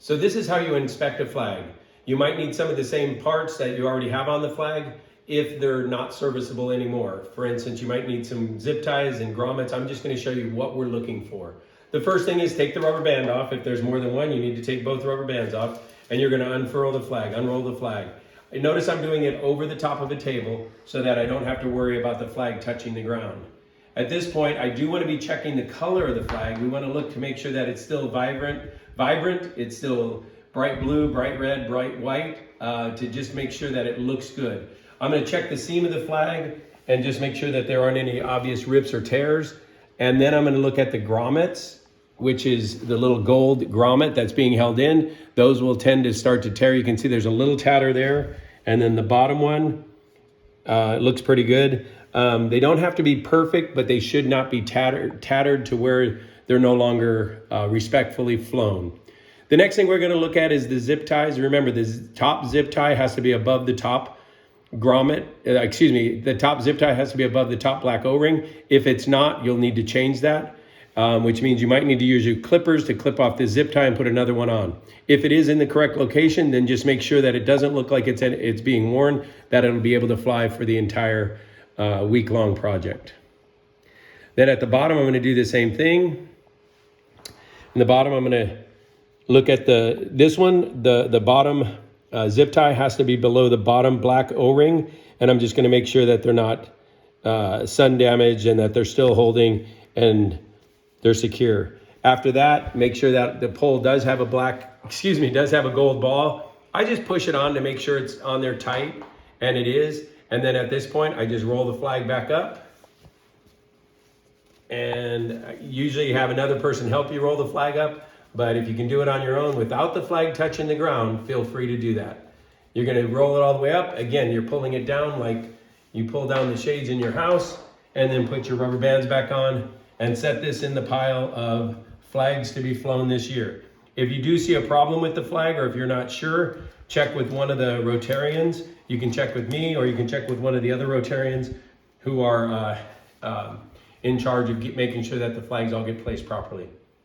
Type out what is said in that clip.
So this is how you inspect a flag. You might need some of the same parts that you already have on the flag if they're not serviceable anymore. For instance, you might need some zip ties and grommets. I'm just going to show you what we're looking for. The first thing is take the rubber band off. If there's more than one, you need to take both rubber bands off, and you're going to unfurl the flag, unroll the flag. Notice I'm doing it over the top of a table so that I don't have to worry about the flag touching the ground. At this point, I do want to be checking the color of the flag. We want to look to make sure that it's still vibrant. It's still bright blue, bright red, bright white, to just make sure that it looks good. I'm going to check the seam of the flag and just make sure that there aren't any obvious rips or tears. And then I'm going to look at the grommets, which is the little gold grommet that's being held in. Those will tend to start to tear. You can see there's a little tatter there. And then the bottom one, it looks pretty good. They don't have to be perfect, but they should not be tattered to where they're no longer respectfully flown. The next thing we're going to look at is the zip ties. Remember, the top zip tie has to be above the top grommet. The top zip tie has to be above the top black O-ring. If it's not, you'll need to change that, which means you might need to use your clippers to clip off the zip tie and put another one on. If it is in the correct location, then just make sure that it doesn't look like it's being worn, that it'll be able to fly for the entire week-long project. Then at the bottom, I'm going to do the same thing. In the bottom, I'm going to look at this one. The bottom zip tie has to be below the bottom black O-ring, and I'm just going to make sure that they're not sun damaged and that they're still holding and they're secure. After that, make sure that the pole does have a gold ball. I just push it on to make sure it's on there tight, and it is. And then at this point, I just roll the flag back up. And usually you have another person help you roll the flag up, but if you can do it on your own without the flag touching the ground, feel free to do that. You're going to roll it all the way up. Again, you're pulling it down like you pull down the shades in your house, and then put your rubber bands back on and set this in the pile of flags to be flown this year. If you do see a problem with the flag, or if you're not sure, check with one of the Rotarians. You can check with me, or you can check with one of the other Rotarians who are in charge of making sure that the flags all get placed properly.